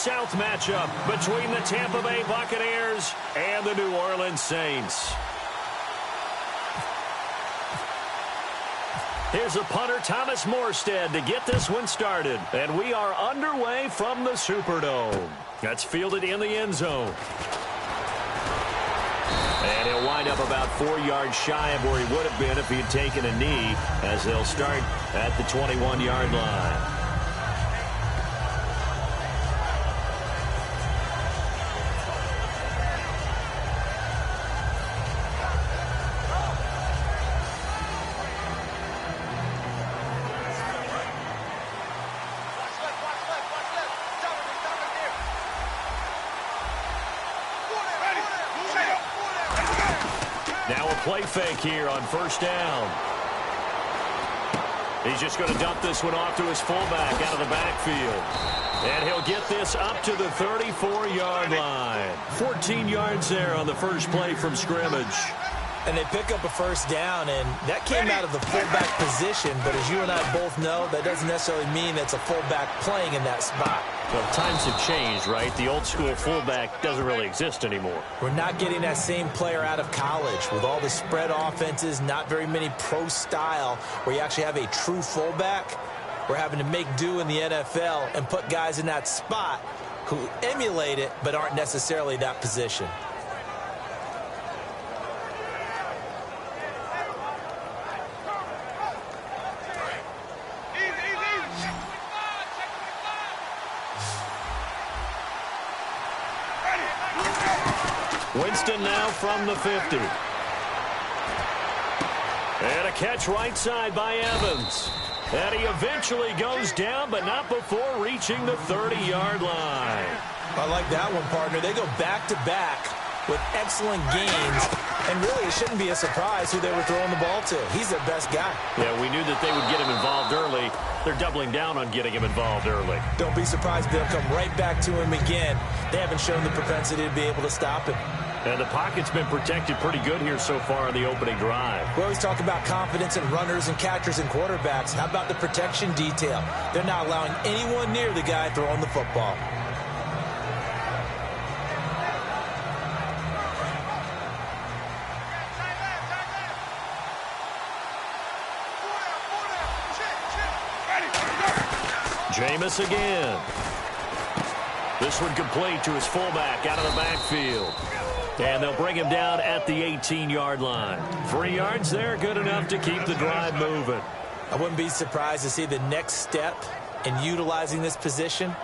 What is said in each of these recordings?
North-South matchup between the Tampa Bay Buccaneers and the New Orleans Saints. Here's the punter, Thomas Morstead, to get this one started. And we are underway from the Superdome. That's fielded in the end zone. And he'll wind up about 4 yards shy of where he would have been if he had taken a knee, as they'll start at the 21-yard line. Now a play fake here on first down. He's just going to dump this one off to his fullback out of the backfield. And he'll get this up to the 34-yard line. 14 yards there on the first play from scrimmage. And they pick up a first down, and that came out of the fullback position. But as you and I both know, that doesn't necessarily mean it's a fullback playing in that spot. Well, times have changed, right? The old-school fullback doesn't really exist anymore. We're not getting that same player out of college with all the spread offenses, not very many pro style, where you actually have a true fullback. We're having to make do in the NFL and put guys in that spot who emulate it but aren't necessarily that position. Winston now from the 50. And a catch right side by Evans. And he eventually goes down, but not before reaching the 30-yard line. I like that one, partner. They go back-to-back with excellent gains. And really, it shouldn't be a surprise who they were throwing the ball to. He's their best guy. Yeah, we knew that they would get him involved early. They're doubling down on getting him involved early. Don't be surprised they'll come right back to him again. They haven't shown the propensity to be able to stop him. And the pocket's been protected pretty good here so far in the opening drive. We always talk about confidence in runners and catchers and quarterbacks. How about the protection detail? They're not allowing anyone near the guy throwing the football. Jameis again. This one complete to his fullback out of the backfield. And they'll bring him down at the 18-yard line. 3 yards there, good enough to keep the drive moving. I wouldn't be surprised to see the next step in utilizing this position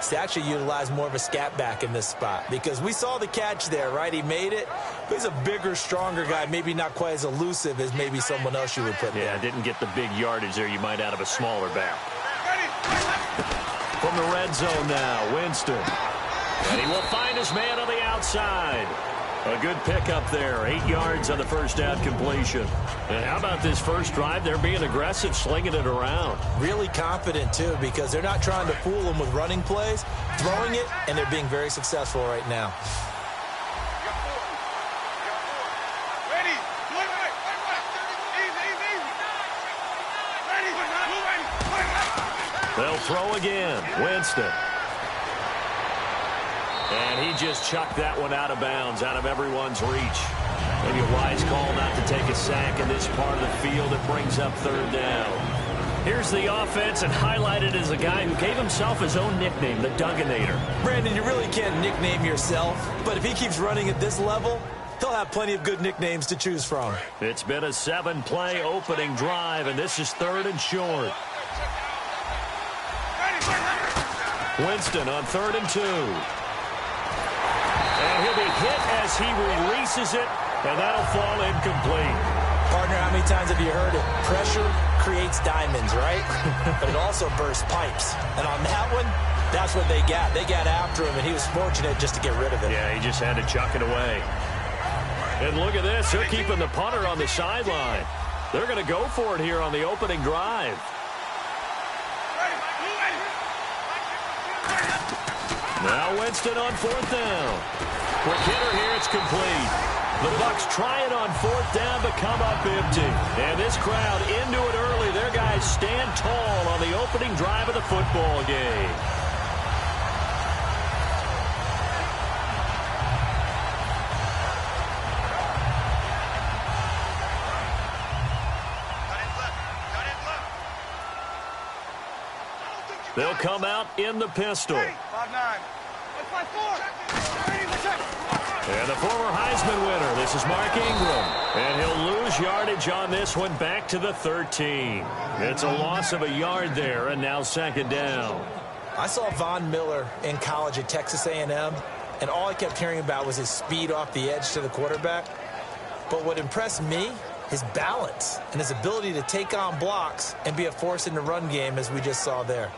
is to actually utilize more of a scat back in this spot. Because we saw the catch there, right? He made it. But he's a bigger, stronger guy, maybe not quite as elusive as maybe someone else you would put there. Yeah, didn't get the big yardage there you might out of a smaller back. From the red zone now, Winston. And he will find his man on the outside. A good pickup there. 8 yards on the first down completion. And how about this first drive? They're being aggressive, slinging it around. Really confident, too, because they're not trying to fool them with running plays, throwing it, and they're being very successful right now. They'll throw again. Winston. And he just chucked that one out of bounds, out of everyone's reach. Maybe a wise call not to take a sack in this part of the field. It brings up third down. Here's the offense, and highlighted as a guy who gave himself his own nickname, the Dugginator. Brandon, you really can't nickname yourself, but if he keeps running at this level, he'll have plenty of good nicknames to choose from. It's been a 7-play opening drive, and this is third and short. Winston on 3rd and 2. And he'll be hit as he releases it, and that'll fall incomplete. Partner, how many times have you heard it? Pressure creates diamonds, right? But it also bursts pipes. And on that one, that's what they got. They got after him, and he was fortunate just to get rid of it. Yeah, he just had to chuck it away. And look at this. They're keeping the punter on the sideline. They're going to go for it here on the opening drive. Now Winston on 4th down. Quick hitter here, it's complete. The Bucs try it on 4th down, but come up empty. And this crowd into it early. Their guys stand tall on the opening drive of the football game. They'll come out in the pistol. 5-9. 5-4. And the former Heisman winner, this is Mark Ingram. And he'll lose yardage on this one back to the 13. It's a loss of a yard there, and now second down. I saw Von Miller in college at Texas A&M, and all I kept hearing about was his speed off the edge to the quarterback. But what impressed me, his balance and his ability to take on blocks and be a force in the run game, as we just saw there.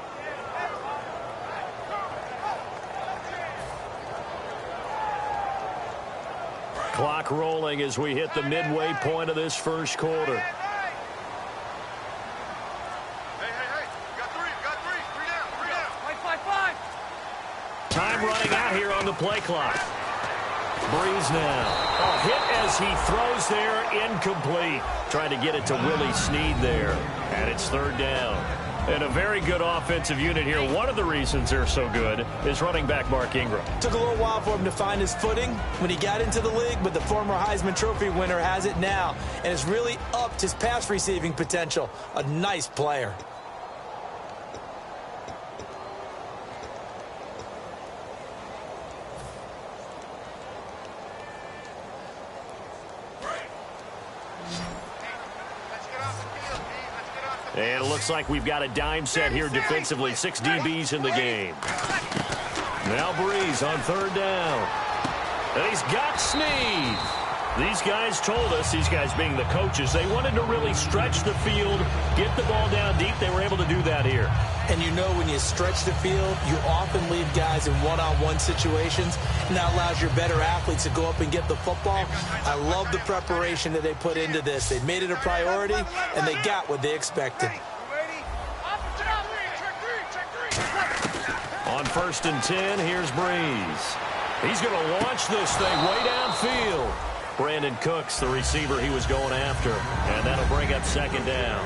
Clock rolling as we hit the midway point of this first quarter. Hey. You got three. Three down. 5. Time running out here on the play clock. Breeze now. A hit as he throws there, incomplete. Trying to get it to Willie Snead there. And it's third down. And a very good offensive unit here. One of the reasons they're so good is running back Mark Ingram. Took a little while for him to find his footing when he got into the league, but the former Heisman Trophy winner has it now and has really upped his pass receiving potential. A nice player. And it looks like we've got a dime set here defensively. 6 DBs in the game. Now Breeze on third down. And he's got Snead. These guys told us, these guys being the coaches, they wanted to really stretch the field, get the ball down deep. They were able to do that here. And you know when you stretch the field, you often leave guys in one-on-one situations, and that allows your better athletes to go up and get the football. I love the preparation that they put into this. They made it a priority, and they got what they expected. On 1st and 10, here's Breeze. He's going to launch this thing way downfield. Brandon Cooks, the receiver he was going after, and that'll bring up second down.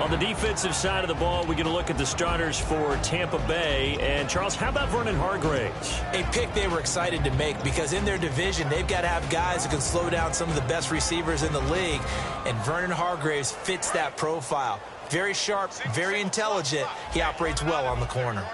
On the defensive side of the ball, we get a look at the starters for Tampa Bay. And, Charles, how about Vernon Hargreaves? A pick they were excited to make because in their division, they've got to have guys who can slow down some of the best receivers in the league. And Vernon Hargreaves fits that profile. Very sharp, very intelligent. He operates well on the corner.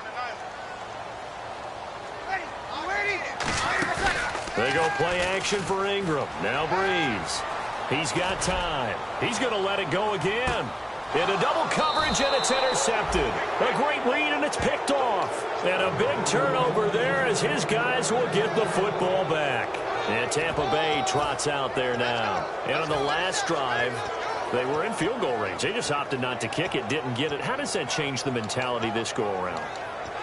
They go play action for Ingram. Now Breeze. He's got time. He's going to let it go again. In a double coverage, and it's intercepted. A great read, and it's picked off. And a big turnover there as his guys will get the football back. And Tampa Bay trots out there now. And on the last drive, they were in field goal range. They just opted not to kick it, didn't get it. How does that change the mentality this go-around?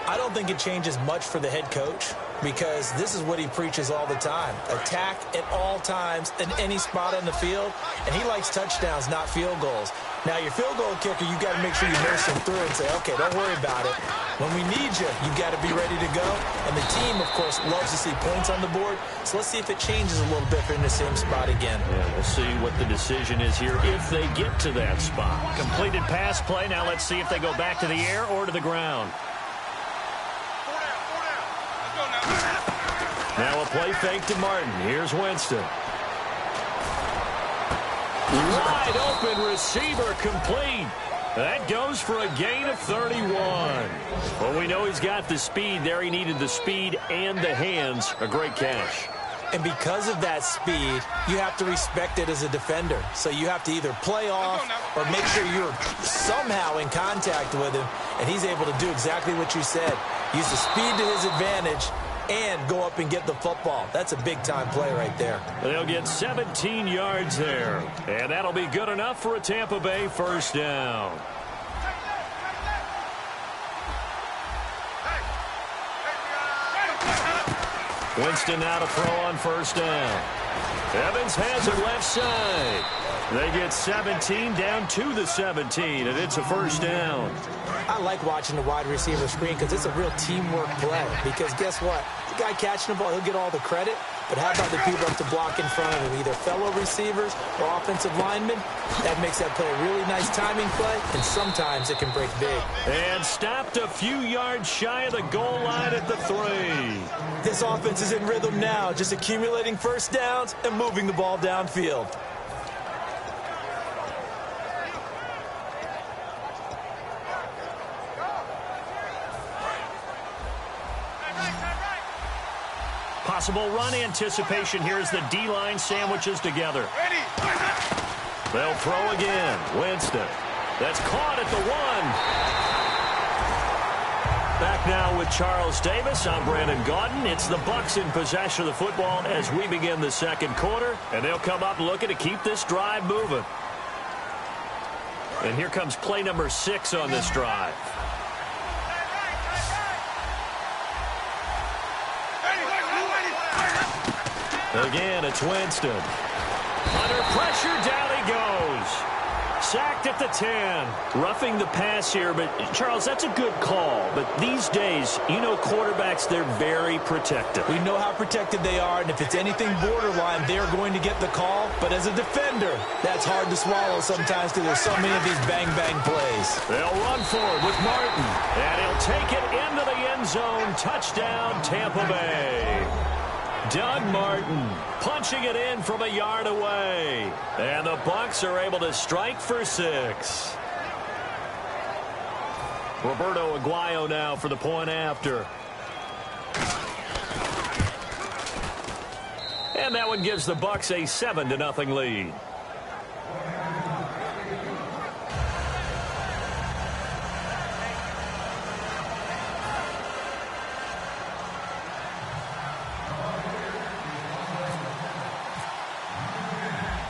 I don't think it changes much for the head coach because this is what he preaches all the time. Attack at all times in any spot on the field, and he likes touchdowns, not field goals. Now, your field goal kicker, you got to make sure you nurse him through and say, okay, don't worry about it. When we need you, you got to be ready to go. And the team, of course, loves to see points on the board. So let's see if it changes a little bit if they're in the same spot again. Yeah, we'll see what the decision is here if they get to that spot. Completed pass play. Now let's see if they go back to the air or to the ground. Now a play fake to Martin. Here's Winston. Wide open receiver complete. That goes for a gain of 31. Well, we know he's got the speed there. He needed the speed and the hands. A great catch. And because of that speed, you have to respect it as a defender. So you have to either play off or make sure you're somehow in contact with him. And he's able to do exactly what you said. Use the speed to his advantage and go up and get the football. That's a big-time play right there. They'll get 17 yards there. And that'll be good enough for a Tampa Bay first down. Winston now to throw on first down. Evans has it left side. They get 17 down to the 17, and it's a first down. I like watching the wide receiver screen because it's a real teamwork play. Because guess what? The guy catching the ball, he'll get all the credit. But how about the people up to block in front of him, either fellow receivers or offensive linemen? That makes that play a really nice timing play, and sometimes it can break big. And stopped a few yards shy of the goal line at the 3. This offense is in rhythm now, just accumulating first downs and moving the ball downfield. Possible run anticipation here as the D-line sandwiches together. Ready. They'll throw again. Winston. That's caught at the 1. Back now with Charles Davis. I'm Brandon Gaudin. It's the Bucs in possession of the football as we begin the second quarter. And they'll come up looking to keep this drive moving. And here comes play number 6 on this drive. Again, it's Winston. Under pressure, down he goes. Sacked at the 10. Roughing the pass here, but Charles, that's a good call. But these days, you know quarterbacks, they're very protective. We know how protected they are, and if it's anything borderline, they're going to get the call. But as a defender, that's hard to swallow sometimes because there's so many of these bang-bang plays. They'll run forward with Martin, and he'll take it into the end zone. Touchdown, Tampa Bay. Doug Martin punching it in from a yard away. And the Bucs are able to strike for 6. Roberto Aguayo now for the point after. And that one gives the Bucs a 7-0 lead.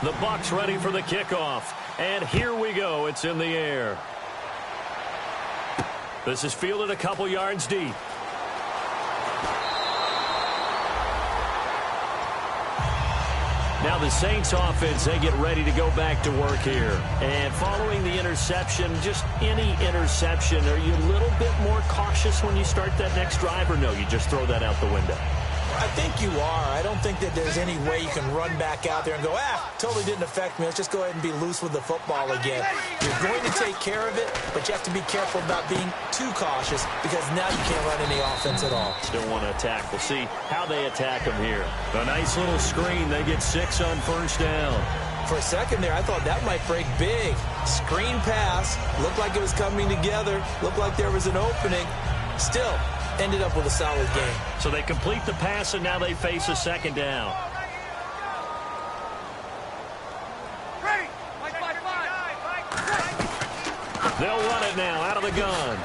The Bucs ready for the kickoff. And here we go. It's in the air. This is fielded a couple yards deep. Now the Saints offense, they get ready to go back to work here. And following the interception, just any interception, are you a little bit more cautious when you start that next drive, or no, you just throw that out the window? I think you are. I don't think that there's any way you can run back out there and go, totally didn't affect me. Let's just go ahead and be loose with the football again. You're going to take care of it, but you have to be careful about being too cautious because now you can't run any offense at all. Still want to attack. We'll see how they attack them here. A nice little screen. They get 6 on first down. For a second there, I thought that might break big. Screen pass. Looked like it was coming together. Looked like there was an opening. Still, ended up with a solid game. So they complete the pass, and now they face a second down. They'll run it now out of the gun.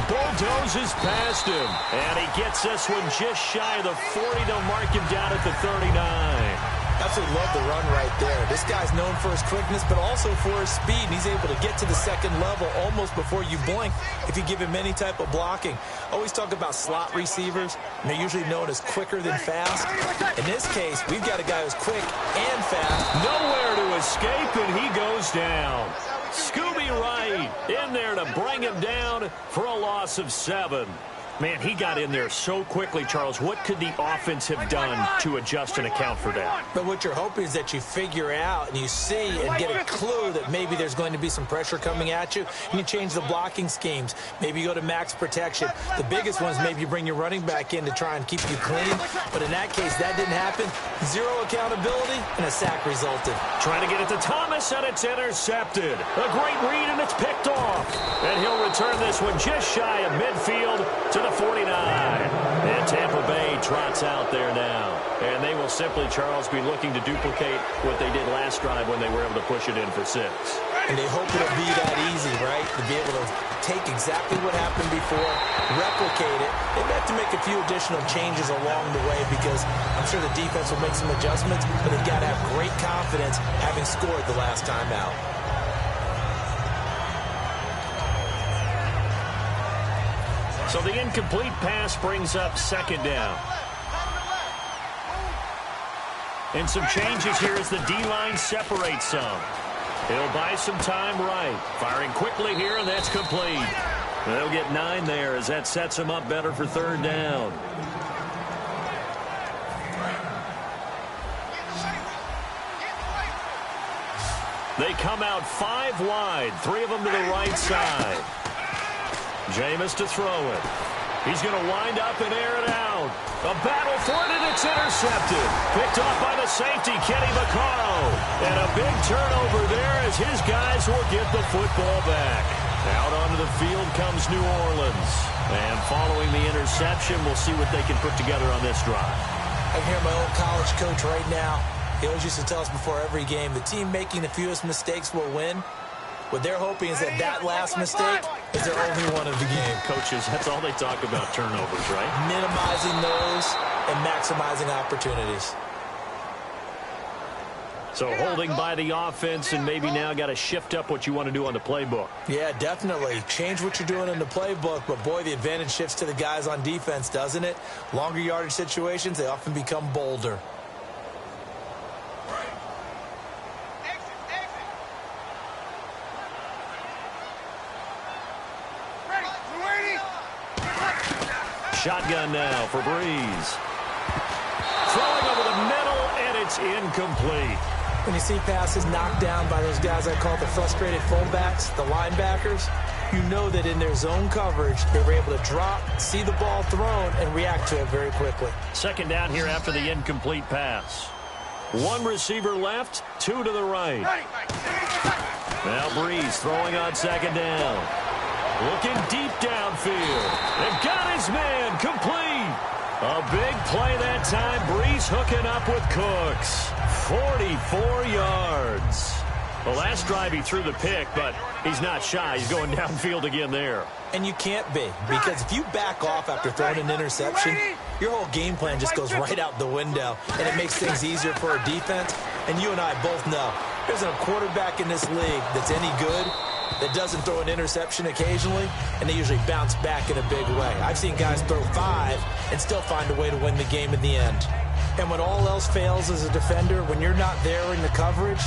Bulldozes past him, and he gets this one just shy of the 40. They'll mark him down at the 39. Absolutely love the run right there. This guy's known for his quickness, but also for his speed. And he's able to get to the second level almost before you blink if you give him any type of blocking. Always talk about slot receivers, and they're usually known as quicker than fast. In this case, we've got a guy who's quick and fast. Nowhere to escape, and he goes down. Scooby Wright in there to bring him down for a loss of 7. Man, he got in there so quickly, Charles. What could the offense have done to adjust and account for that? But what you're hoping is that you figure out and you see and get a clue that maybe there's going to be some pressure coming at you, and you change the blocking schemes. Maybe you go to max protection. The biggest one is maybe you bring your running back in to try and keep you clean. But in that case, that didn't happen. 0 accountability, and a sack resulted. Trying to get it to Thomas, and it's intercepted. A great read, and it's picked off. And he'll return this one just shy of midfield to the 49. And Tampa Bay trots out there now. And they will simply, Charles, be looking to duplicate what they did last drive when they were able to push it in for 6. And they hope it'll be that easy, right? To be able to take exactly what happened before, replicate it. They have to make a few additional changes along the way because I'm sure the defense will make some adjustments, but they've got to have great confidence having scored the last time out. So the incomplete pass brings up second down. And some changes here as the D-line separates some. He'll buy some time right. Firing quickly here, and that's complete. They'll get 9 there as that sets them up better for third down. They come out 5 wide, 3 of them to the right side. Jameis to throw it. He's going to wind up and air it out. A battle for it, and it's intercepted. Picked off by the safety, Kenny Vaccaro. And a big turnover there as his guys will get the football back. Out onto the field comes New Orleans. And following the interception, we'll see what they can put together on this drive. I can hear my old college coach right now. He always used to tell us before every game, the team making the fewest mistakes will win. What they're hoping is that that last mistake is their only one of the game. Coaches, that's all they talk about, turnovers, right? Minimizing those and maximizing opportunities. So holding by the offense and maybe now got to shift up what you want to do on the playbook. Yeah, definitely. Change what you're doing in the playbook, but boy, the advantage shifts to the guys on defense, doesn't it? Longer yardage situations, they often become bolder. Shotgun now for Breeze. Throwing over the middle, and it's incomplete. When you see passes knocked down by those guys I call the frustrated fullbacks, the linebackers, you know that in their zone coverage, they were able to drop, see the ball thrown, and react to it very quickly. Second down here after the incomplete pass. One receiver left, two to the right. Now Breeze throwing on second down. Looking deep downfield. And got his man complete. A big play that time. Breeze hooking up with Cooks. 44 yards. The last drive he threw the pick, but he's not shy. He's going downfield again there. And you can't be, because if you back off after throwing an interception, your whole game plan just goes right out the window, and it makes things easier for a defense. And you and I both know there's a quarterback in this league that's any good that doesn't throw an interception occasionally, and they usually bounce back in a big way. I've seen guys throw 5 and still find a way to win the game in the end. And when all else fails as a defender, when you're not there in the coverage,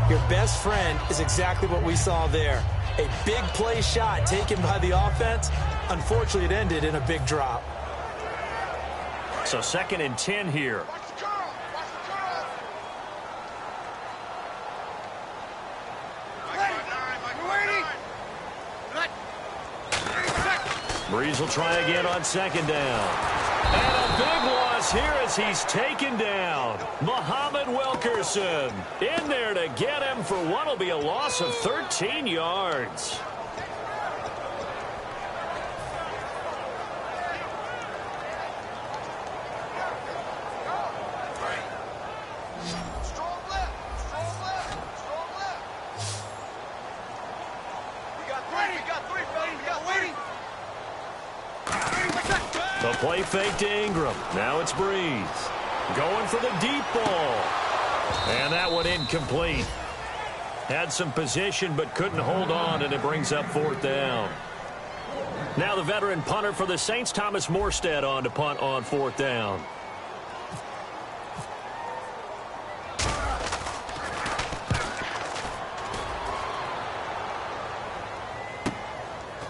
your best friend is exactly what we saw there. A big play shot taken by the offense. Unfortunately, it ended in a big drop. So 2nd and 10 here. Breeze will try again on second down. And a big loss here as he's taken down. Muhammad Wilkerson in there to get him for what will be a loss of 13 yards. The play fake to Ingram. Now it's Breeze. Going for the deep ball. And that one incomplete. Had some position but couldn't hold on, and it brings up 4th down. Now the veteran punter for the Saints, Thomas Morstead, on to punt on 4th down.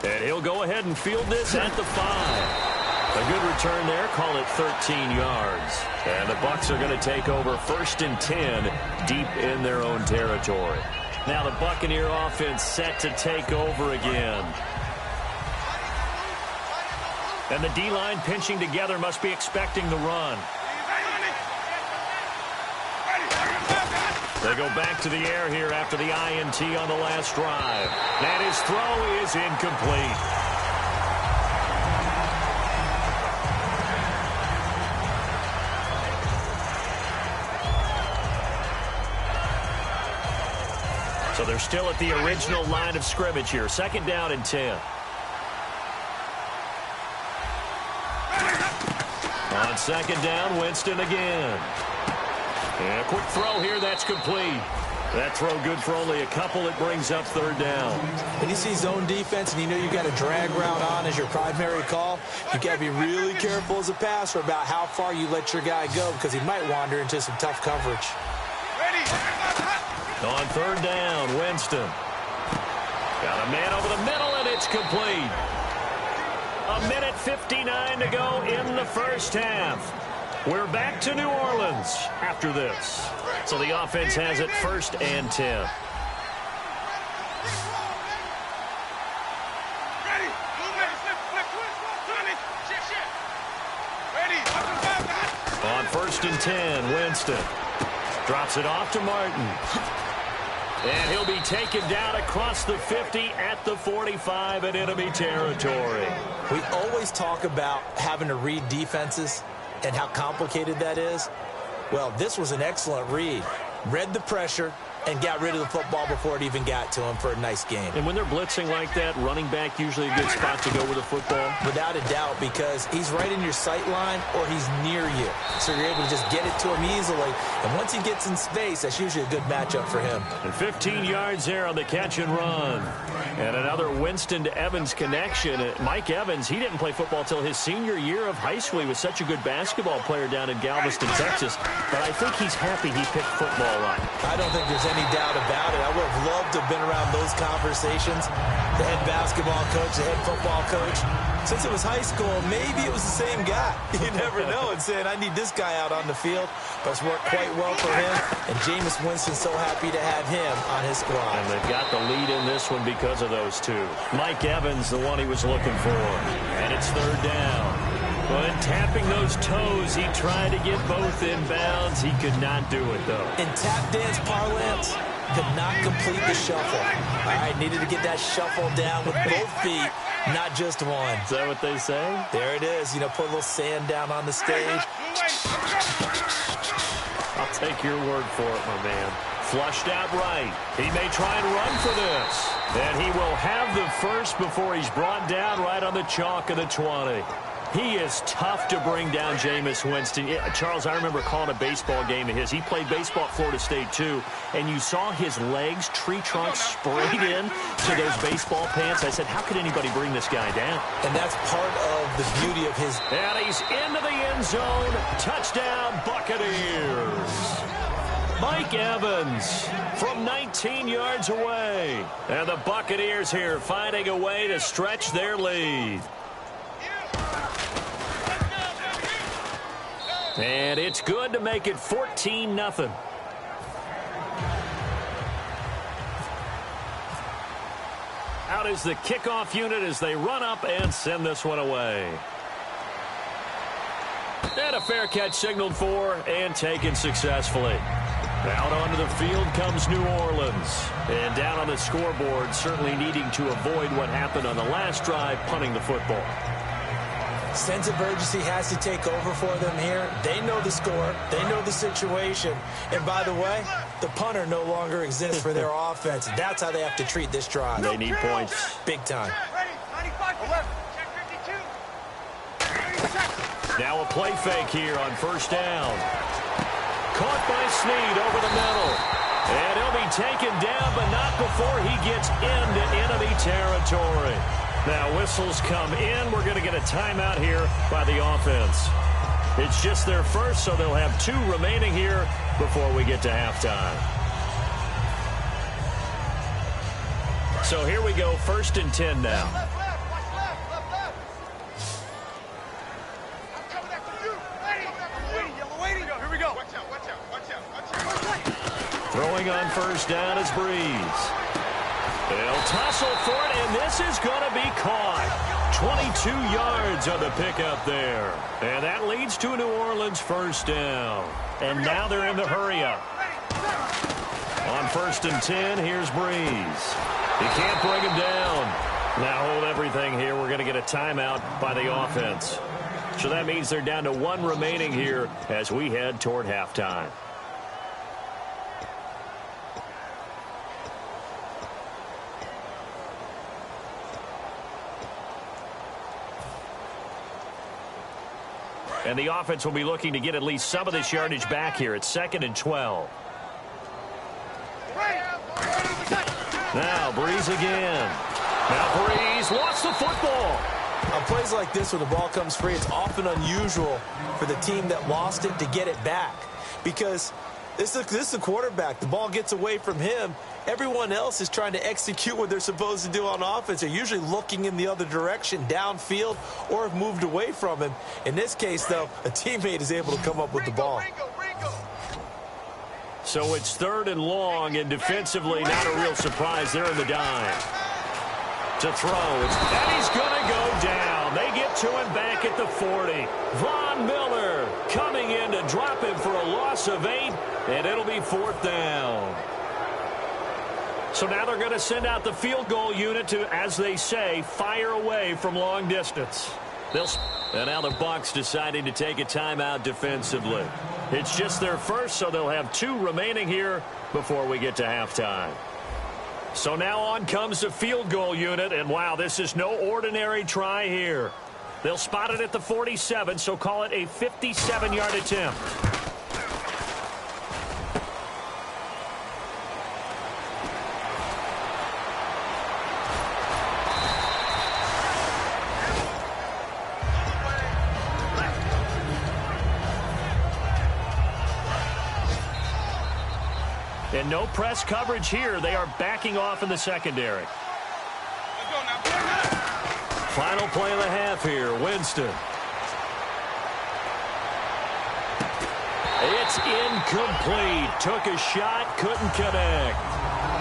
And he'll go ahead and field this at the 5. A good return there. Call it 13 yards. And the Bucs are going to take over 1st and 10 deep in their own territory. Now the Buccaneer offense set to take over again. And the D-line pinching together must be expecting the run. They go back to the air here after the INT on the last drive. And his throw is incomplete. So they're still at the original line of scrimmage here. 2nd down and 10. On 2nd down, Winston again. And a quick throw here, that's complete. That throw good for only a couple. It brings up 3rd down. When you see zone defense and you know you've got a drag route on as your primary call, you've got to be really careful as a passer about how far you let your guy go, because he might wander into some tough coverage. On 3rd down, Winston. Got a man over the middle, and it's complete. 1:59 to go in the first half. We're back to New Orleans after this. So the offense has it 1st and 10. On 1st and 10, Winston drops it off to Martin. And he'll be taken down across the 50 at the 45 in enemy territory. We always talk about having to read defenses, and how complicated that is? Well, this was an excellent read. Read the pressure and got rid of the football before it even got to him for a nice game. And when they're blitzing like that, running back usually a good spot to go with the football? Without a doubt, because he's right in your sight line or he's near you. So you're able to just get it to him easily. And once he gets in space, that's usually a good matchup for him. And 15 yards there on the catch and run. And another Winston to Evans connection. Mike Evans, he didn't play football until his senior year of high school. He was such a good basketball player down in Galveston, Texas. But I think he's happy he picked football up. I don't think there's any doubt about it. I would have loved to have been around those conversations. The head basketball coach, the head football coach. Since it was high school, maybe it was the same guy. You never know. And saying, I need this guy out on the field. But it's worked quite well for him. And Jameis Winston's so happy to have him on his squad. And they've got the lead in this one because of those two. Mike Evans, the one he was looking for. And it's third down. But tapping those toes, he tried to get both inbounds. He could not do it, though. In tap dance parlance, could not complete the shuffle. All right, needed to get that shuffle down with both feet, not just one. Is that what they say? There it is. You know, put a little sand down on the stage. I'll take your word for it, my man. Flushed out right. He may try and run for this. And he will have the first before he's brought down right on the chalk of the 20. He is tough to bring down, Jameis Winston. Yeah, Charles, I remember calling a baseball game of his. He played baseball at Florida State, too. And you saw his legs, tree trunks sprayed in to those baseball pants. I said, how could anybody bring this guy down? And that's part of the beauty of his... And he's into the end zone. Touchdown, Buccaneers. Mike Evans from 19 yards away. And the Buccaneers here finding a way to stretch their lead. And it's good to make it 14-0. Out is the kickoff unit as they run up and send this one away. And a fair catch signaled for and taken successfully. Out onto the field comes New Orleans. And down on the scoreboard, certainly needing to avoid what happened on the last drive, punting the football. Sense of urgency has to take over for them here. They know the score. They know the situation. And by the way, the punter no longer exists for their offense. That's how they have to treat this drive. They need points. Big time. Now a play fake here on first down. Caught by Snead over the middle. And he'll be taken down, but not before he gets into enemy territory. Now whistles come in. We're going to get a timeout here by the offense. It's just their first, so they'll have 2 remaining here before we get to halftime. So here we go, 1st and 10 now. Throwing on first down is Breeze. They'll tussle for it, and this is going to be caught. 22 yards on the pickup there. And that leads to a New Orleans first down. And now they're in the hurry-up. On 1st and 10, here's Breeze. He can't bring him down. Now hold everything here. We're going to get a timeout by the offense. So that means they're down to 1 remaining here as we head toward halftime. And the offense will be looking to get at least some of this yardage back here. It's 2nd and 12. Now Breeze again. Now Breeze lost the football. On plays like this where the ball comes free, it's often unusual for the team that lost it to get it back. Because this is the quarterback. The ball gets away from him. Everyone else is trying to execute what they're supposed to do on offense. They're usually looking in the other direction, downfield, or have moved away from him. In this case, though, a teammate is able to come up with the ball. So it's 3rd and long, and defensively, not a real surprise. They're in the dime. To throw, and he's going to go down. They get to him back at the 40. Von Miller coming in to drop him for a loss of 8, and it'll be 4th down. So now they're going to send out the field goal unit to, as they say, fire away from long distance. And now the Bucs deciding to take a timeout defensively. It's just their first, so they'll have 2 remaining here before we get to halftime. So now on comes the field goal unit, and wow, this is no ordinary try here. They'll spot it at the 47, so call it a 57-yard attempt. And no press coverage here. They are backing off in the secondary. Final play of the half here. Winston. It's incomplete. Took a shot, couldn't connect.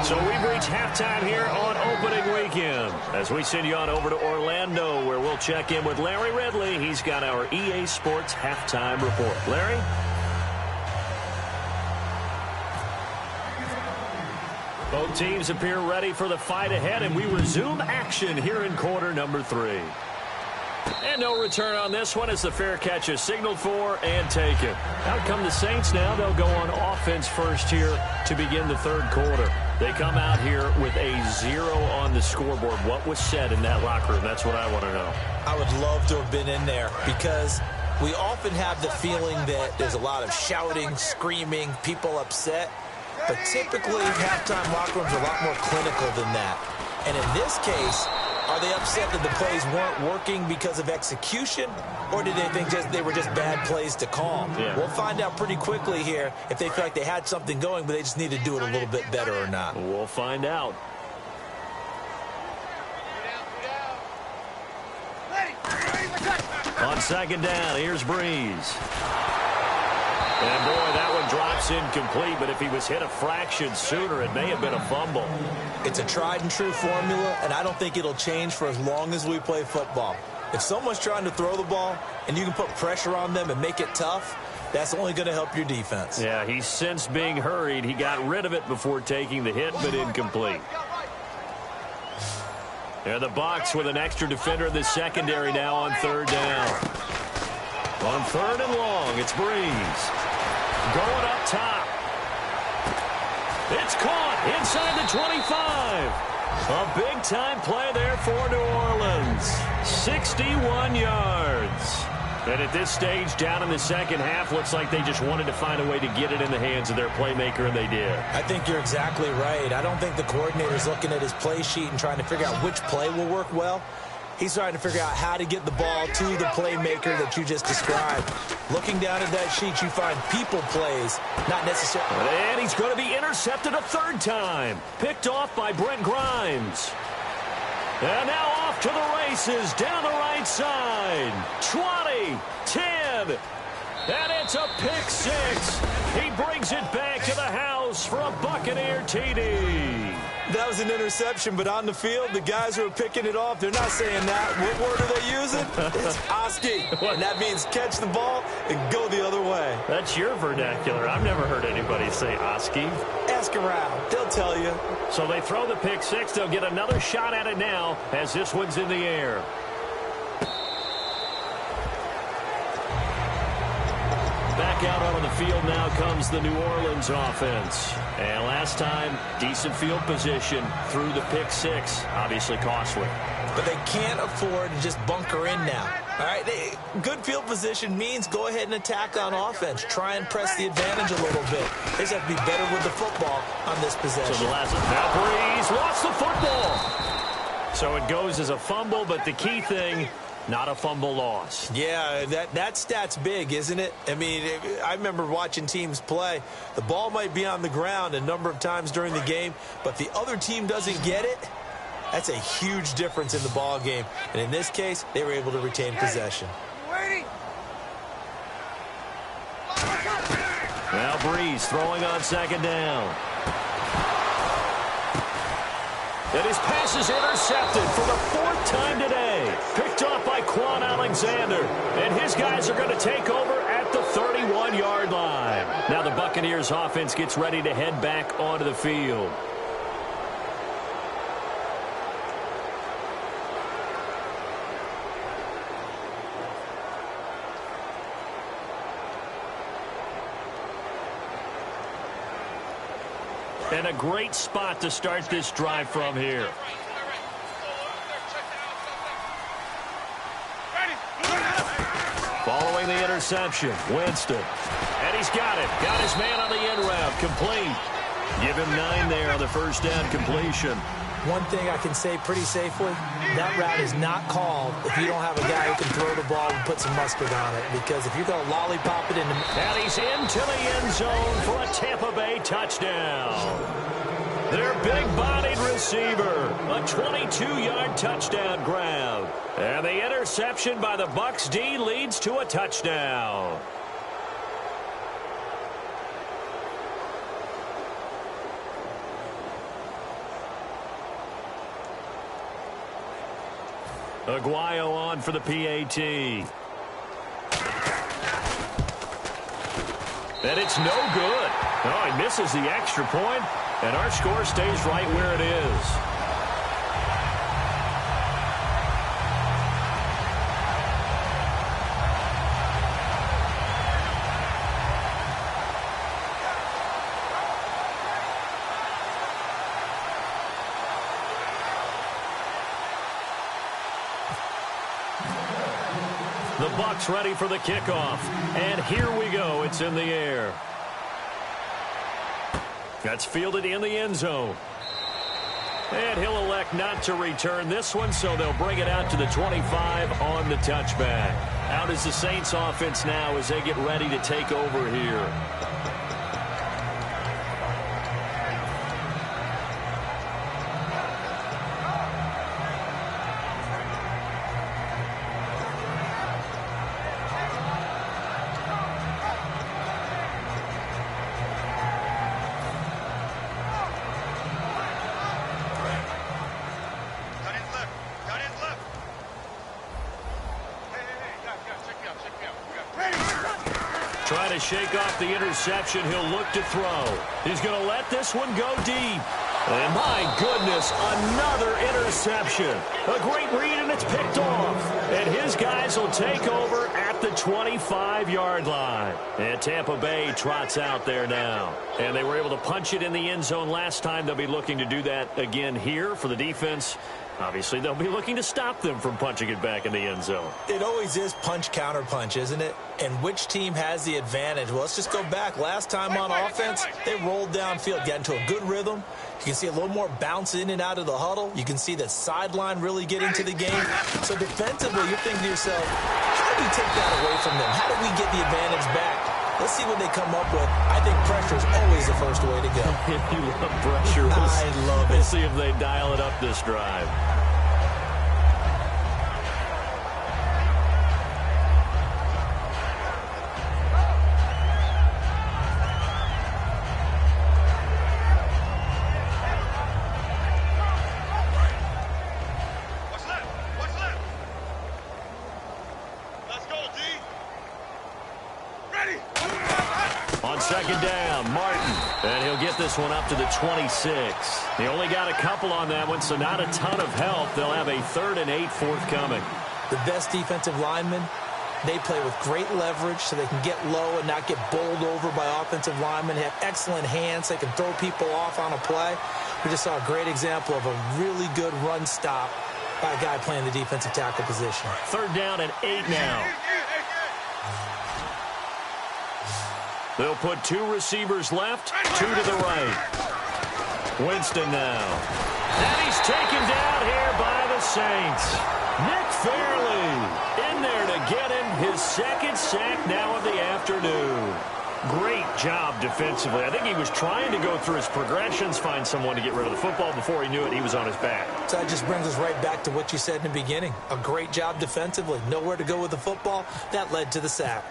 So we've reached halftime here on opening weekend. As we send you on over to Orlando, where we'll check in with Larry Ridley. He's got our EA Sports halftime report. Larry? Both teams appear ready for the fight ahead, and we resume action here in quarter number 3. And no return on this one as the fair catch is signaled for and taken. Out come the Saints now. They'll go on offense first here to begin the third quarter. They come out here with a 0 on the scoreboard. What was said in that locker room? That's what I want to know. I would love to have been in there because we often have the feeling that there's a lot of shouting, screaming, people upset. But typically, halftime locker rooms are a lot more clinical than that. And in this case, are they upset that the plays weren't working because of execution? Or did they think they were just bad plays to call? Yeah. We'll find out pretty quickly here if they feel like they had something going, but they just need to do it a little bit better or not. We'll find out. On second down, here's Breeze. And, boy, that one drops incomplete, but if he was hit a fraction sooner, it may have been a fumble. It's a tried-and-true formula, and I don't think it'll change for as long as we play football. If someone's trying to throw the ball and you can put pressure on them and make it tough, that's only going to help your defense. Yeah, he sensed being hurried. He got rid of it before taking the hit, but incomplete. And the Bucs with an extra defender in the secondary now on third down. On third and long, it's Breeze. Going up top. It's caught inside the 25. A big-time play there for New Orleans. 61 yards. And at this stage, down in the second half, looks like they just wanted to find a way to get it in the hands of their playmaker, and they did. I think you're exactly right. I don't think the coordinator's looking at his play sheet and trying to figure out which play will work well. He's trying to figure out how to get the ball to the playmaker that you just described. Looking down at that sheet, you find people plays, not necessarily. And he's going to be intercepted a third time. Picked off by Brent Grimes. And now off to the races down the right side. 20, 10, and it's a pick six. He brings it back to the house for a Buccaneer TD. That was an interception, but on the field, the guys who are picking it off, they're not saying that. What word are they using? It's Oski. And that means catch the ball and go the other way. That's your vernacular. I've never heard anybody say Oski. Ask around. They'll tell you. So they throw the pick six. They'll get another shot at it now as this one's in the air. Back out onto the field now comes the New Orleans offense. And last time, decent field position through the pick six. Obviously costly. But they can't afford to just bunker in now. All right, good field position means go ahead and attack on offense. Try and press the advantage a little bit. They just have to be better with the football on this possession. So the last now Breeze lost the football. So it goes as a fumble, but the key thing, not a fumble loss. Yeah, that stat's big, isn't it? I mean, I remember watching teams play. The ball might be on the ground a number of times during the game, but the other team doesn't get it. That's a huge difference in the ball game. And in this case, they were able to retain possession. Now Breeze throwing on second down. And his pass is intercepted for the fourth time today. Picked off by Quan Alexander. And his guys are going to take over at the 31-yard line. Now the Buccaneers offense gets ready to head back onto the field. And a great spot to start this drive from here. Following the interception, Winston. And he's got it. Got his man on the end route. Complete. Give him 9 there on the first down completion. One thing I can say pretty safely, that route is not called if you don't have a guy who can throw the ball and put some mustard on it. Because if you're going to lollipop it into... And he's into the end zone for a Tampa Bay touchdown. Their big-bodied receiver, a 22-yard touchdown grab. And the interception by the Bucs D leads to a touchdown. Aguayo on for the PAT. And it's no good. Oh, he misses the extra point, and our score stays right where it is. The Bucs ready for the kickoff. And here we go. It's in the air. That's fielded in the end zone. And he'll elect not to return this one, so they'll bring it out to the 25 on the touchback. Out is the Saints offense now as they get ready to take over here. Trying to shake off the interception. He'll look to throw. He's going to let this one go deep. And my goodness, another interception. A great read, and it's picked off. And his guys will take over at the 25-yard line. And Tampa Bay trots out there now. And they were able to punch it in the end zone last time. They'll be looking to do that again here for the defense. Obviously, they'll be looking to stop them from punching it back in the end zone. It always is punch, counter punch, isn't it? And which team has the advantage? Well, let's just go back. Last time on offense, they rolled downfield, got into a good rhythm. You can see a little more bounce in and out of the huddle. You can see the sideline really get into the game. So defensively, you're thinking to yourself, how do we take that away from them? How do we get the advantage back? Let's see what they come up with. I think pressure is always the first way to go. You love pressure. I love it. We'll see if they dial it up this drive. Second down, Martin. And he'll get this one up to the 26. He only got a couple on that one, so not a ton of help. They'll have a 3rd and 8 forthcoming. The best defensive linemen, they play with great leverage so they can get low and not get bowled over by offensive linemen. They have excellent hands. They can throw people off on a play. We just saw a great example of a really good run stop by a guy playing the defensive tackle position. 3rd down and 8 now. They'll put 2 receivers left, 2 to the right. Winston now. And he's taken down here by the Saints. Nick Fairley in there to get him his 2nd sack now of the afternoon. Great job defensively. I think he was trying to go through his progressions, find someone to get rid of the football. Before he knew it, he was on his back. So that just brings us right back to what you said in the beginning. A great job defensively. Nowhere to go with the football. That led to the sack.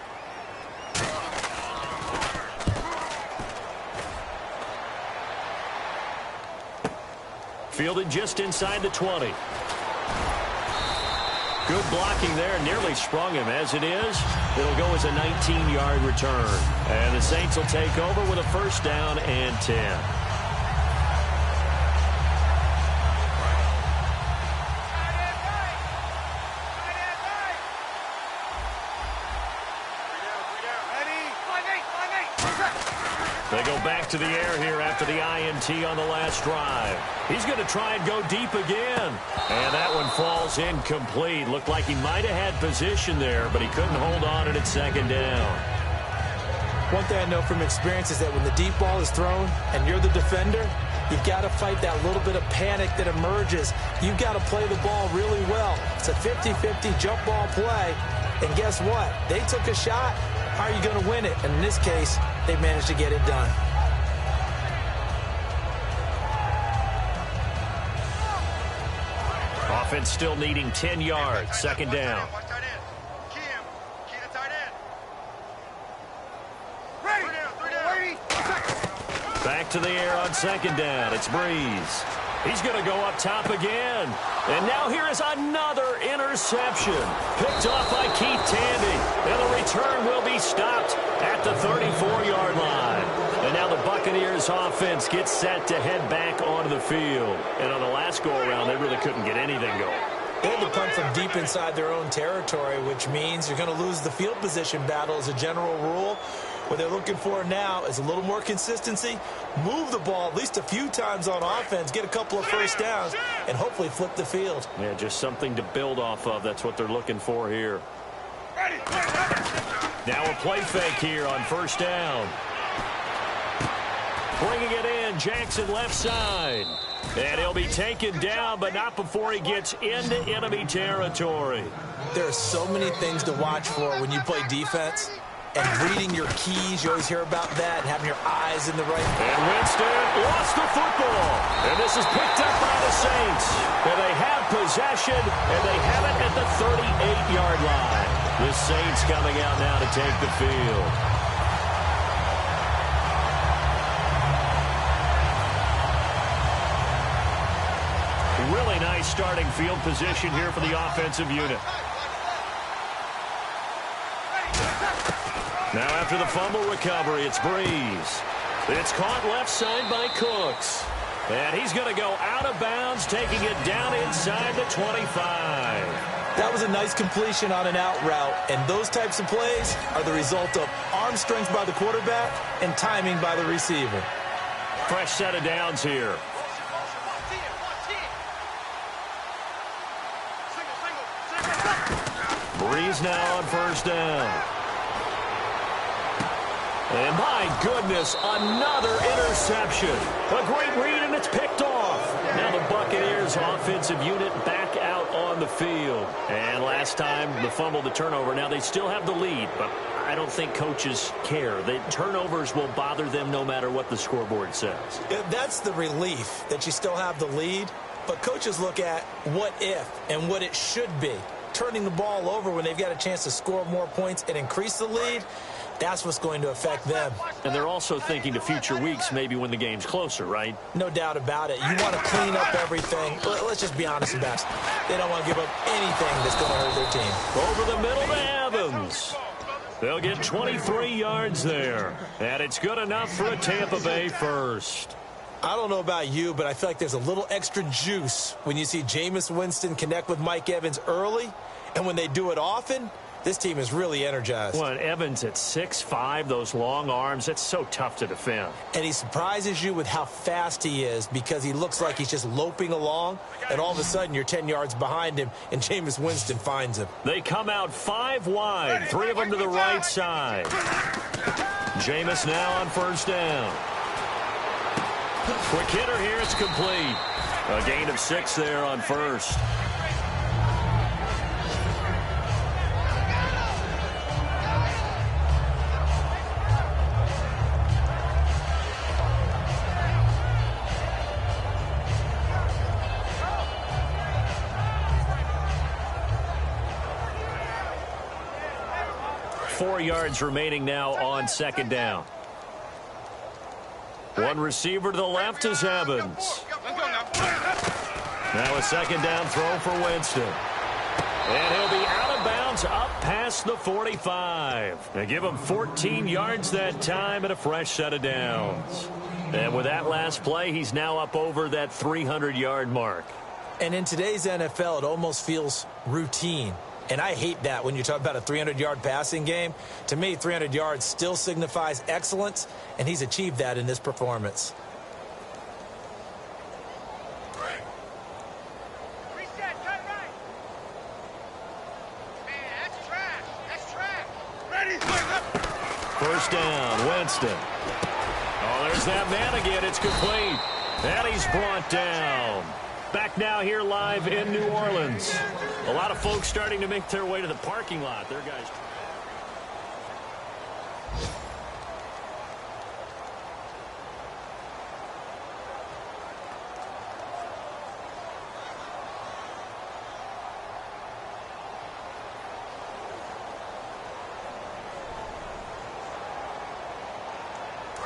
Fielded just inside the 20. Good blocking there. Nearly sprung him. As it is, it'll go as a 19-yard return. And the Saints will take over with a 1st down and 10. They go back to the air here after the INT on the last drive. He's going to try and go deep again. And that one falls incomplete. Looked like he might have had position there, but he couldn't hold on at second down. One thing I know from experience is that when the deep ball is thrown and you're the defender, you've got to fight that little bit of panic that emerges. You've got to play the ball really well. It's a 50-50 jump ball play. And guess what? They took a shot. How are you going to win it? And in this case, they managed to get it done. Offense still needing 10 yards. Second down. Back to the air on second down. It's Breeze. He's going to go up top again. And now here is another interception. Picked off by Keith Tandy. And the return will be stopped at the 34-yard line. And now the Buccaneers offense gets set to head back onto the field. And on the last go-around, they really couldn't get anything going. They had to punt from deep inside their own territory, which means you're going to lose the field position battle as a general rule. What they're looking for now is a little more consistency, move the ball at least a few times on offense, get a couple of first downs, and hopefully flip the field. Yeah, just something to build off of. That's what they're looking for here. Now a play fake here on first down. Bringing it in, Jackson left side. And he'll be taken down, but not before he gets into enemy territory. There are so many things to watch for when you play defense. And reading your keys, you always hear about that, and having your eyes in the right. And Winston lost the football. And this is picked up by the Saints. And they have possession, and they have it at the 38-yard line. The Saints coming out now to take the field. Really nice starting field position here for the offensive unit. Now after the fumble recovery, it's Breeze. It's caught left side by Cooks. And he's going to go out of bounds, taking it down inside the 25. That was a nice completion on an out route. And those types of plays are the result of arm strength by the quarterback and timing by the receiver. Fresh set of downs here. Breeze now on first down. And my goodness, another interception. A great read, and it's picked off. Now the Buccaneers offensive unit back out on the field. And last time, the fumble, the turnover. Now they still have the lead, but I don't think coaches care. The turnovers will bother them no matter what the scoreboard says. That's the relief, that you still have the lead. But coaches look at what if and what it should be. Turning the ball over when they've got a chance to score more points and increase the lead, that's what's going to affect them. And they're also thinking to future weeks, maybe when the game's closer, right? No doubt about it. You want to clean up everything. Let's just be honest about it. They don't want to give up anything that's going to hurt their team. Over the middle to Evans. They'll get 23 yards there. And it's good enough for a Tampa Bay first. I don't know about you, but I feel like there's a little extra juice when you see Jameis Winston connect with Mike Evans early. And when they do it often, this team is really energized. Well, Evans at 6'5", those long arms, that's so tough to defend. And he surprises you with how fast he is because he looks like he's just loping along, and all of a sudden you're 10 yards behind him, and Jameis Winston finds him. They come out 5 wide, 3 of them to the right side. Jameis now on first down. Quick hitter here, it's complete. A gain of 6 there on first. Four yards remaining now on second down. One receiver to the left is Evans. Now a second down throw for Winston. And he'll be out of bounds up past the 45. They give him 14 yards that time and a fresh set of downs. And with that last play, he's now up over that 300-yard mark. And in today's NFL, it almost feels routine. And I hate that when you talk about a 300-yard passing game. To me, 300 yards still signifies excellence, and he's achieved that in this performance. Reset, turn right. Man, that's trash. That's trash. Ready? First down, Winston. Oh, there's that man again. It's complete. And he's brought down. Back now here live in New Orleans. A lot of folks starting to make their way to the parking lot. Their guys.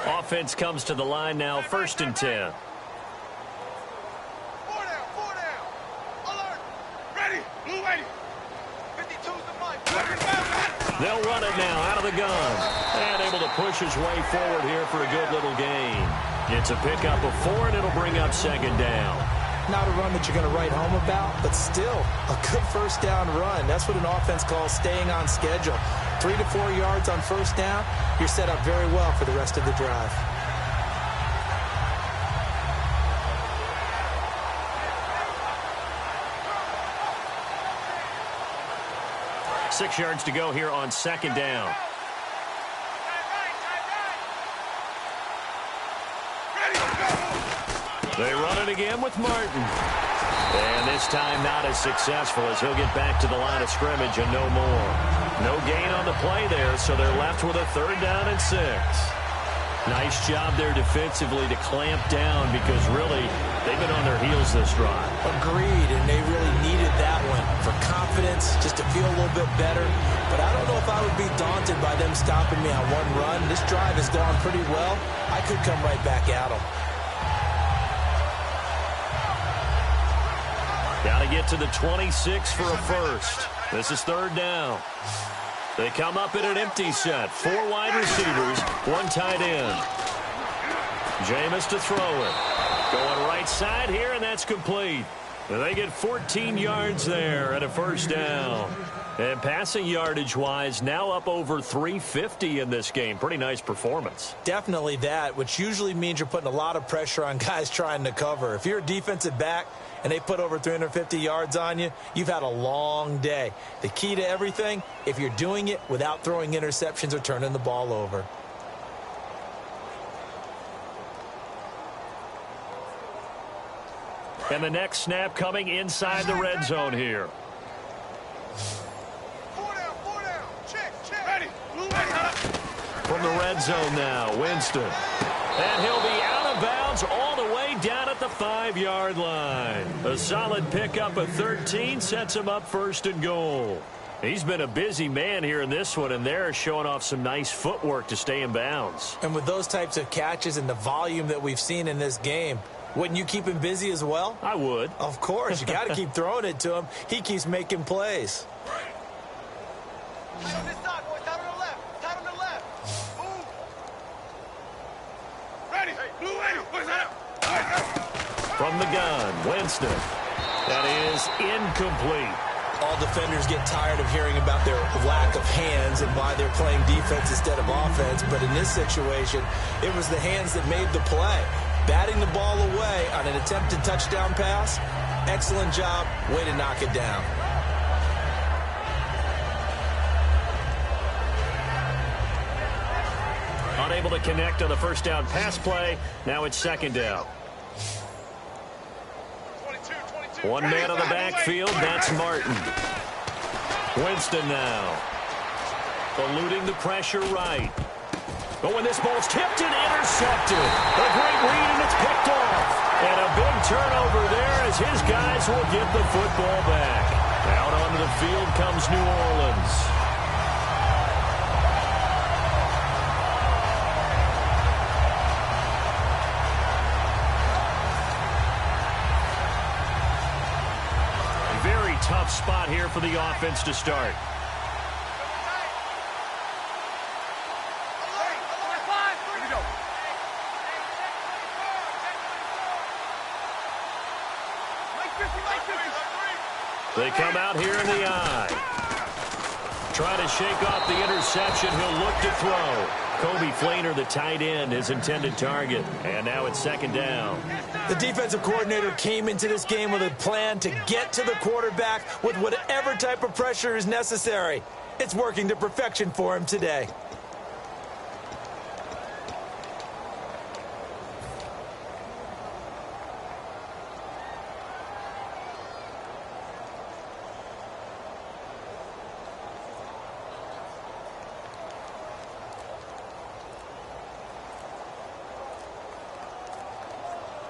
Offense comes to the line now, 1st and 10. They'll run it now out of the gun. And able to push his way forward here for a good little gain. It's a pickup of 4, and it'll bring up 2nd down. Not a run that you're going to write home about, but still a good first down run. That's what an offense calls staying on schedule. 3 to 4 yards on first down, you're set up very well for the rest of the drive. Six yards to go here on 2nd down. They run it again with Martin. And this time not as successful as he'll get back to the line of scrimmage and no more. No gain on the play there, so they're left with a 3rd down and 6. Nice job there defensively to clamp down because really they've been on their heels this drive. Agreed, and they really needed that one for confidence, just to feel a little bit better. But I don't know if I would be daunted by them stopping me on one run. This drive has gone pretty well. I could come right back at them. Got to get to the 26 for a first. This is 3rd down. They come up in an empty set. 4 wide receivers, 1 tight end. Jameis to throw it. Going right side here, and that's complete. They get 14 yards there at a 1st down. And passing yardage-wise, now up over 350 in this game. Pretty nice performance. Definitely that, which usually means you're putting a lot of pressure on guys trying to cover. If you're a defensive back and they put over 350 yards on you, you've had a long day. The key to everything, if you're doing it without throwing interceptions or turning the ball over. And the next snap coming inside the red zone here. 4 down. Check. Ready. From the red zone now, Winston. And he'll be out of bounds all the way down at the 5-yard line. A solid pickup of 13 sets him up 1st and goal. He's been a busy man here in this one, and they're showing off some nice footwork to stay in bounds. And with those types of catches and the volume that we've seen in this game, wouldn't you keep him busy as well? I would. Of course. You got to keep throwing it to him. He keeps making plays. Tight on this side, boys. Tight on the left. Tight on the left. Move. Ready. Blue ready. Boys, From the gun, Winston. That is incomplete. All defenders get tired of hearing about their lack of hands and why they're playing defense instead of offense. But in this situation, it was the hands that made the play. Batting the ball away on an attempted touchdown pass. Excellent job. Way to knock it down. Unable to connect on the 1st down pass play. Now it's 2nd down. 22. 1 man on the backfield. That's Martin. Winston now. Eluding the pressure right. But when this ball's tipped and intercepted. A great read, and it's picked off. And a big turnover there as his guys will get the football back. Out onto the field comes New Orleans. A very tough spot here for the offense to start. They come out here in the eye. trying to shake off the interception. He'll look to throw. Kobe Flainer, the tight end, his intended target. And now it's second down. The defensive coordinator came into this game with a plan to get to the quarterback with whatever type of pressure is necessary. It's working to perfection for him today.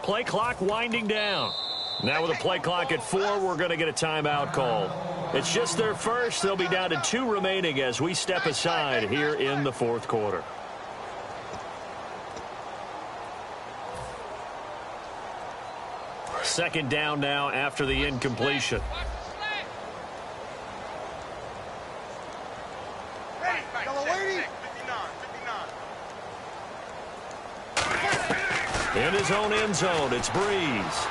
Play clock winding down. Now with a play clock at 4, we're going to get a timeout call. It's just their first. They'll be down to 2 remaining as we step aside here in the fourth quarter. Second down now after the incompletion. In his own end zone, it's Breeze.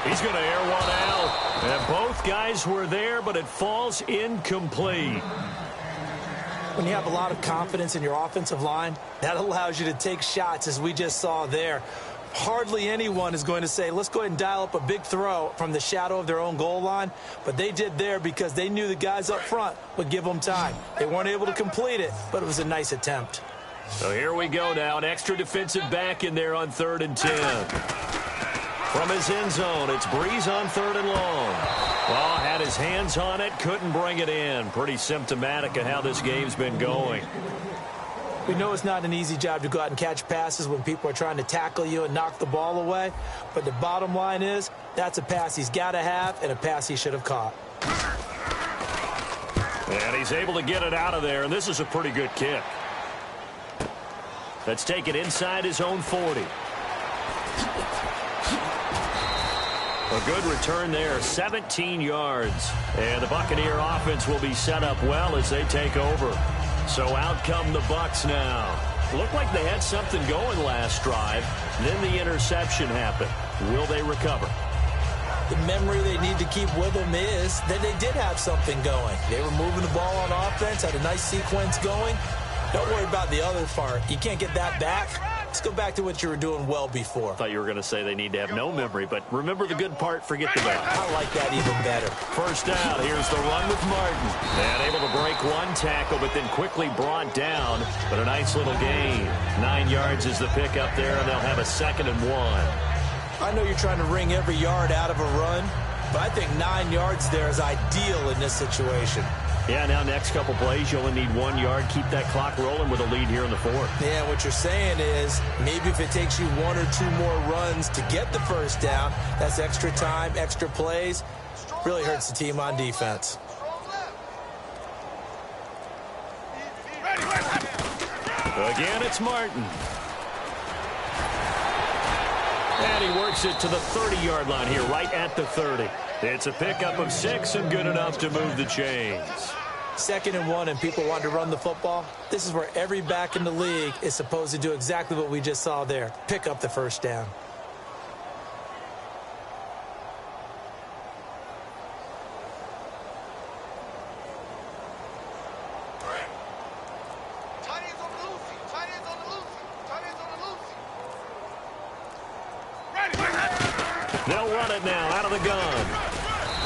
He's going to air one out. And both guys were there, but it falls incomplete. When you have a lot of confidence in your offensive line, that allows you to take shots, as we just saw there. Hardly anyone is going to say, let's go ahead and dial up a big throw from the shadow of their own goal line. But they did there because they knew the guys up front would give them time. They weren't able to complete it, but it was a nice attempt. So here we go now. An extra defensive back in there on 3rd and 10. From his end zone, it's Breeze on 3rd and long. Well, had his hands on it, couldn't bring it in. Pretty symptomatic of how this game's been going. We know it's not an easy job to go out and catch passes when people are trying to tackle you and knock the ball away. But the bottom line is, that's a pass he's got to have and a pass he should have caught. And he's able to get it out of there, and this is a pretty good kick. Let's take it inside his own 40. A good return there, 17 yards. And the Buccaneer offense will be set up well as they take over. So out come the Bucs now. Looked like they had something going last drive. Then the interception happened. Will they recover? The memory they need to keep with them is that they did have something going. They were moving the ball on offense, had a nice sequence going. Don't worry about the other part. You can't get that back. Let's go back to what you were doing well before. I thought you were going to say they need to have no memory, but remember the good part, forget the bad. I like that even better. First down, here's the run with Martin. And able to break one tackle, but then quickly brought down. But a nice little gain. 9 yards is the pickup there, and they'll have a 2nd and 1. I know you're trying to wring every yard out of a run, but I think 9 yards there is ideal in this situation. Yeah, now next couple plays, you only need 1 yard. Keep that clock rolling with a lead here in the fourth. Yeah, what you're saying is maybe if it takes you 1 or 2 more runs to get the first down, that's extra time, extra plays. Really hurts the team on defense. Again, it's Martin. And he works it to the 30-yard line here, right at the 30. It's a pickup of 6 and good enough to move the chains. 2nd and 1 and people want to run the football. This is where every back in the league is supposed to do exactly what we just saw there. Pick up the first down. They'll run it now out of the gun.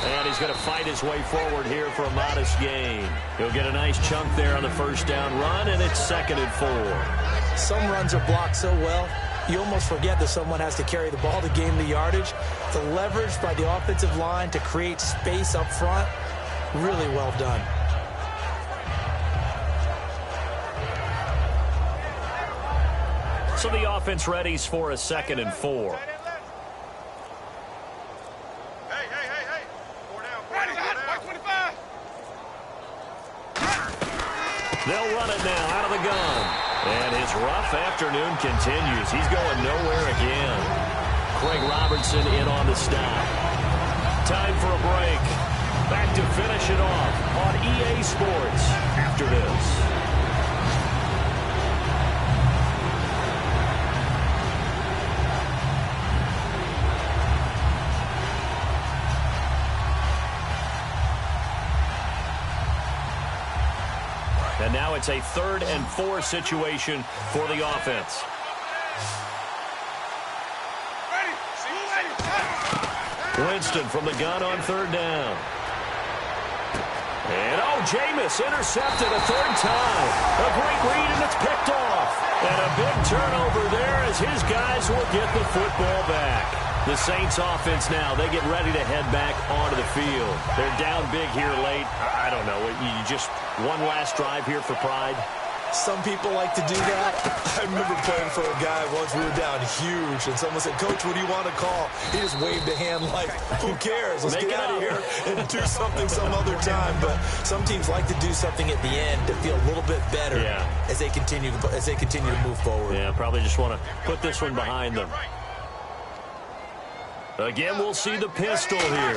And he's going to fight his way forward here for a modest gain. He'll get a nice chunk there on the first down run, and it's 2nd and 4. Some runs are blocked so well, you almost forget that someone has to carry the ball to gain the yardage. The leverage by the offensive line to create space up front, really well done. So the offense readies for a 2nd and 4. They'll run it now out of the gun. And his rough afternoon continues. He's going nowhere again. Craig Robertson in on the stop. Time for a break. Back to finish it off on EA Sports after this. And now it's a 3rd and 4 situation for the offense. Winston from the gun on 3rd down. And, Jameis intercepted a 3rd time. A great read, and it's picked off. And a big turnover there as his guys will get the football back. The Saints offense now, they get ready to head back onto the field. They're down big here late. I don't know. You just one last drive here for pride. Some people like to do that. I remember playing for a guy once. We were down huge, and someone said, "Coach, what do you want to call?" He just waved a hand like, "Who cares? Let's get out of here and do something some other time." But some teams like to do something at the end to feel a little bit better as they continue to move forward. Yeah, probably just want to put this one behind them. Again, we'll see the pistol here.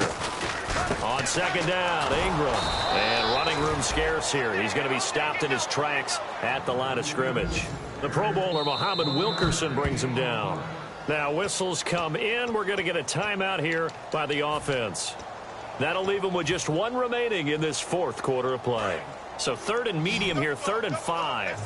On 2nd down, Ingram. And running room scarce here. He's going to be stopped in his tracks at the line of scrimmage. The Pro Bowler, Muhammad Wilkerson, brings him down. Now, whistles come in. We're going to get a timeout here by the offense. That'll leave them with just 1 remaining in this 4th quarter of play. So 3rd and medium here, 3rd and 5.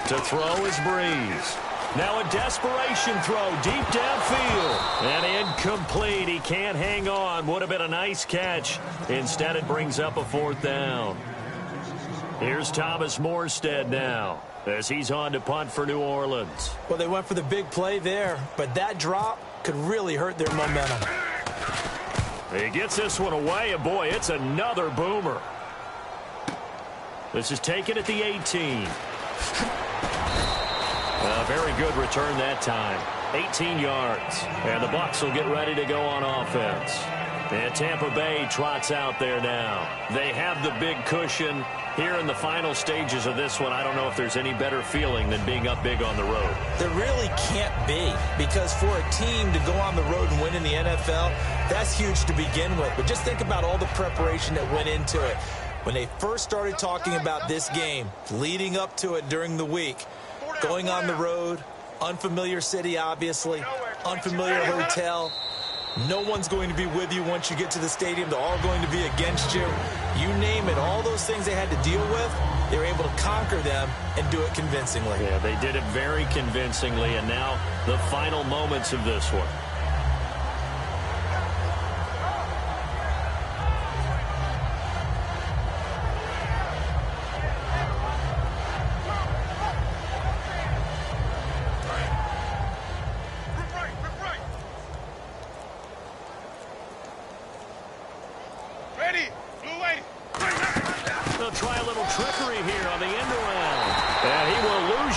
To throw is Breeze. Now a desperation throw deep downfield. And incomplete. He can't hang on. Would have been a nice catch. Instead, it brings up a 4th down. Here's Thomas Morstead now as he's on to punt for New Orleans. Well, they went for the big play there, but that drop could really hurt their momentum. He gets this one away, and boy, it's another boomer. This is taken at the 18. A very good return that time. 18 yards. And the Bucs will get ready to go on offense. And Tampa Bay trots out there now. They have the big cushion. Here in the final stages of this one, I don't know if there's any better feeling than being up big on the road. There really can't be, because for a team to go on the road and win in the NFL, that's huge to begin with. But just think about all the preparation that went into it. When they first started talking about this game, leading up to it during the week, going on the road, unfamiliar city, obviously, unfamiliar hotel. No one's going to be with you once you get to the stadium. They're all going to be against you. You name it, all those things they had to deal with, they were able to conquer them and do it convincingly. Yeah, they did it very convincingly, and now the final moments of this one.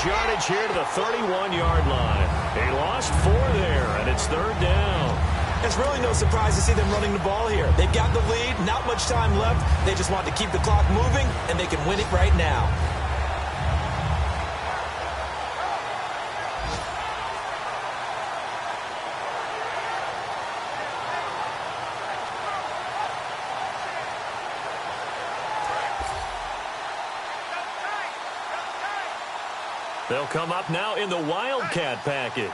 Yardage here to the 31-yard line. He lost 4 there, and it's 3rd down. It's really no surprise to see them running the ball here. They've got the lead, not much time left. They just want to keep the clock moving, and they can win it right now. They'll come up now in the Wildcat package.